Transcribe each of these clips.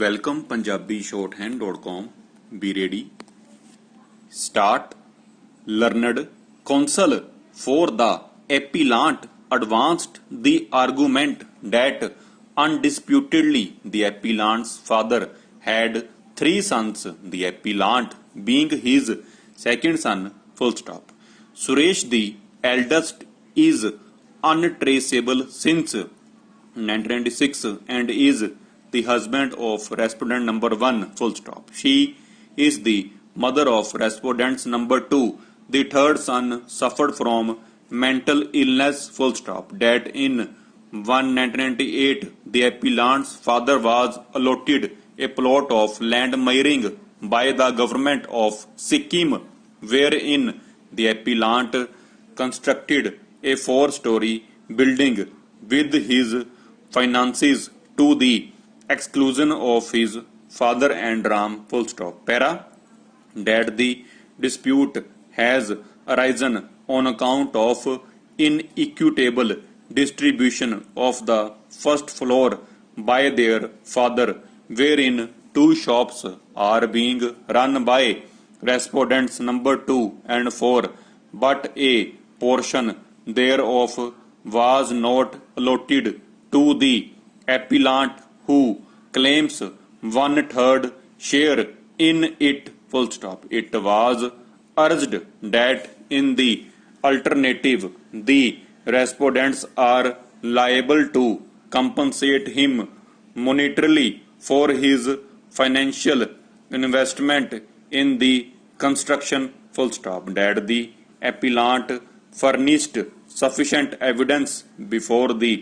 Welcome PunjabiShorthand.com. Be ready. Start. Learned counsel for the appellant advanced the argument that undisputedly the appellant's father had three sons, the appellant being his second son. Full stop. Suresh, the eldest, is untraceable since 1996 and is the husband of respondent number 1. Full stop. She is the mother of respondents number 2. The third son suffered from mental illness. Full stop. That in 1998 the appellant's father was allotted a plot of land miring by the government of Sikkim, wherein the appellant constructed a 4-story building with his finances to the exclusion of his father and Ram. Full stop. Para. That the dispute has arisen on account of inequitable distribution of the first floor by their father, wherein 2 shops are being run by respondents number 2 and 4, but a portion thereof was not allotted to the appellant, who claims 1/3 share in it. Full stop. It was urged that in the alternative the respondents are liable to compensate him monetarily for his financial investment in the construction. Full stop. That the appellant furnished sufficient evidence before the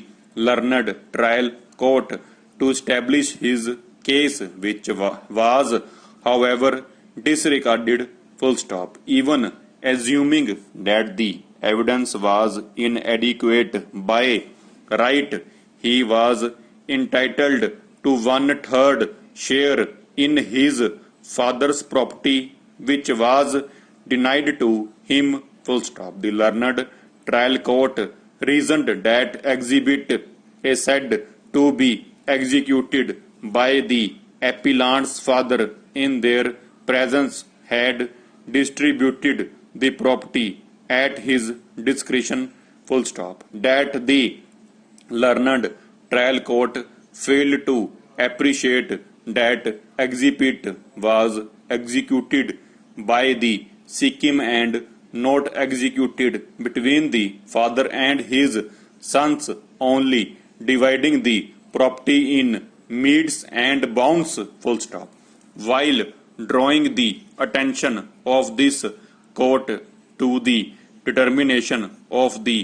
learned trial court to establish his case, which was, however, disregarded. Full stop. Even assuming that the evidence was inadequate, by right he was entitled to 1/3 share in his father's property, which was denied to him. Full stop. The learned trial court reasoned that exhibit A said to be executed by the appellant's father in their presence had distributed the property at his discretion. Full stop. That the learned trial court failed to appreciate that exhibit was executed by the Sikkim and not executed between the father and his sons, only dividing the property in metes and bounds. Full stop. While drawing the attention of this court to the determination of the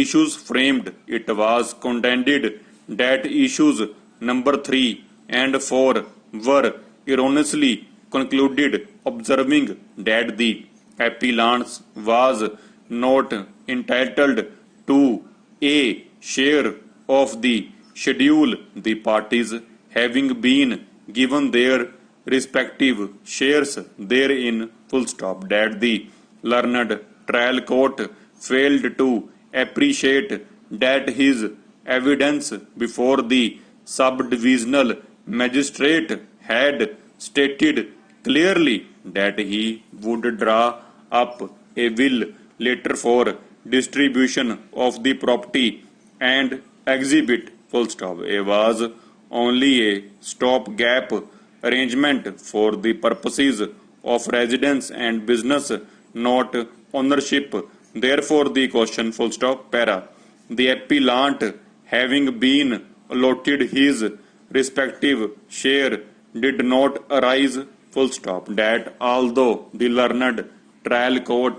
issues framed, it was contended that issues number 3 and 4 were erroneously concluded, observing that the appellant was not entitled to a share of the schedule, the parties having been given their respective shares therein. Full stop. That the learned trial court failed to appreciate that his evidence before the subdivisional magistrate had stated clearly that he would draw up a will later for distribution of the property and exhibit. Full stop. A was only a stopgap arrangement for the purposes of residence and business, not ownership. Therefore the question. Full stop. Para. The appellant having been allotted his respective share did not arise. Full stop. That although the learned trial court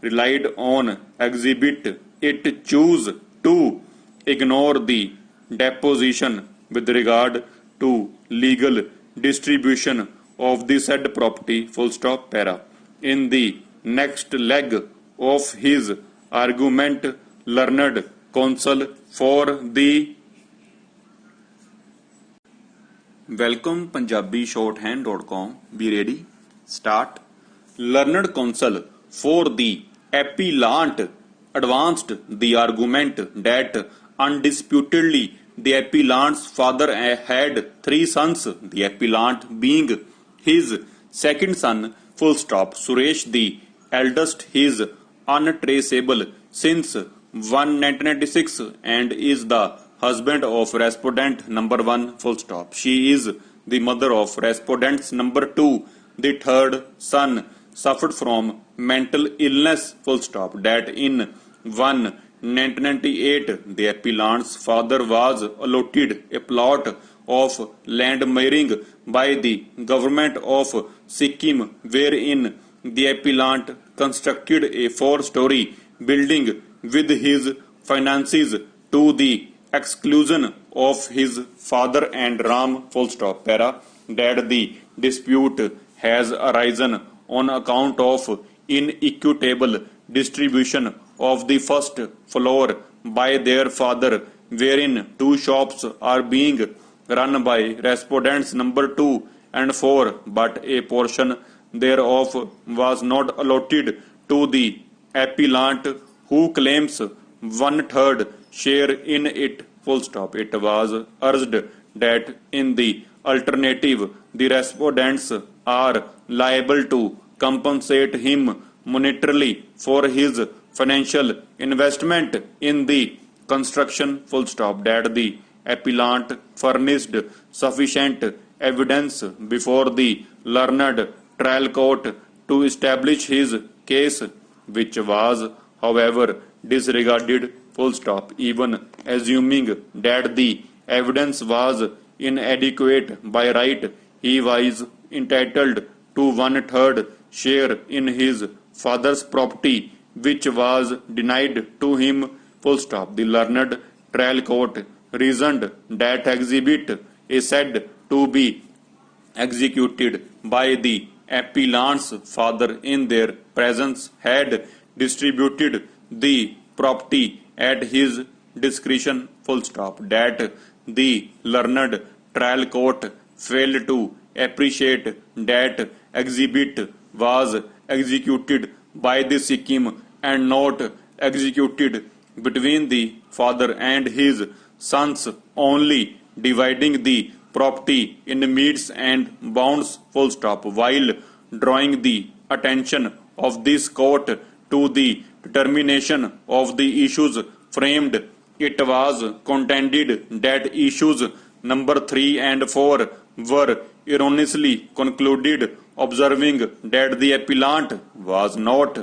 relied on exhibit, it chose to ignore the deposition with regard to legal distribution of the said property. Full stop. Para. In the next leg of his argument, learned counsel for the Welcome PunjabiShorthand.com. Be ready. Start. Learned counsel for the appellant advanced the argument that undisputedly the appellant's father had 3 sons, the appellant being his second son, full stop. Suresh, the eldest, is untraceable since 1996 and is the husband of respondent number 1, full stop. She is the mother of respondents number 2. The third son suffered from mental illness, full stop. That in 1998 the appellant's father was allotted a plot of land marrying by the government of Sikkim, wherein the appellant constructed a 4-story building with his finances to the exclusion of his father and Ram, full stop. Para, that the dispute has arisen on account of inequitable distribution of the first floor by their father, wherein 2 shops are being run by respondents number 2 and 4, but a portion thereof was not allotted to the appellant, who claims 1/3 share in it, full stop. It was urged that in the alternative the respondents are liable to compensate him monetarily for his financial investment in the construction, full stop. That the appellant furnished sufficient evidence before the learned trial court to establish his case, which was however disregarded, full stop. Even assuming that the evidence was inadequate, by right he was entitled to 1/3 share in his father's property, which was denied to him, full stop. The learned trial court reasoned that exhibit is said to be executed by the appellant's father in their presence had distributed the property at his discretion, full stop. That the learned trial court failed to appreciate that exhibit was executed by the Sikkim and not executed between the father and his sons, only dividing the property in metes and bounds, full stop. While drawing the attention of this court to the determination of the issues framed, it was contended that issues number 3 and 4 were erroneously concluded, observing that the appellant was not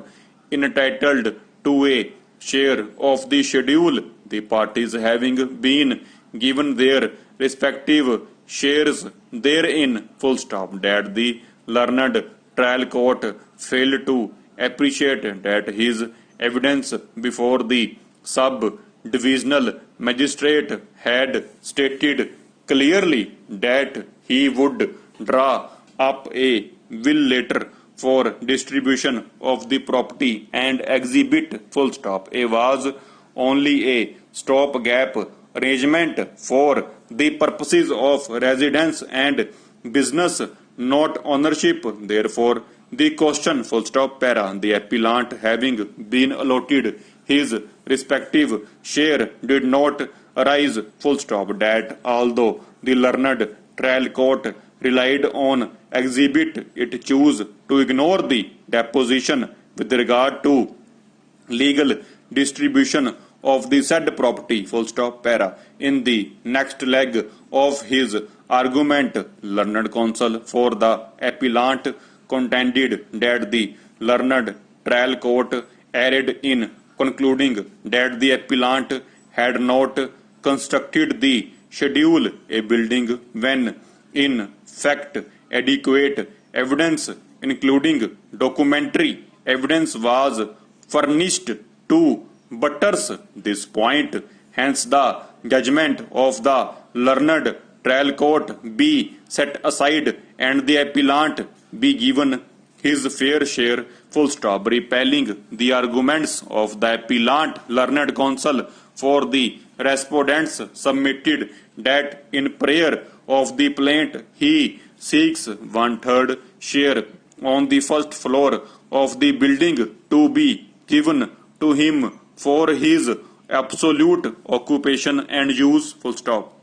entitled to a share of the schedule, the parties having been given their respective shares therein, full stop. That the learned trial court failed to appreciate that his evidence before the sub-divisional magistrate had stated clearly that he would draw up a will letter for distribution of the property and exhibit, full stop. A was only a stopgap arrangement for the purposes of residence and business, not ownership. Therefore, the question, full stop. Para, the appellant having been allotted his respective share did not arise, full stop. That although the learned trial court relied on exhibit, it chose to ignore the deposition with regard to legal distribution of the said property, full stop. Para, in the next leg of his argument, learned counsel for the appellant contended that the learned trial court erred in concluding that the appellant had not constructed the schedule a building when in fact adequate evidence including documentary evidence was furnished to butters this point. Hence the judgment of the learned trial court be set aside and the appellant be given his fair share, full stop. Repelling the arguments of the appellant, learned counsel for the respondents submitted that in prayer of the plaintiff he seeks 1/3 share on the first floor of the building to be given to him for his absolute occupation and use, full stop.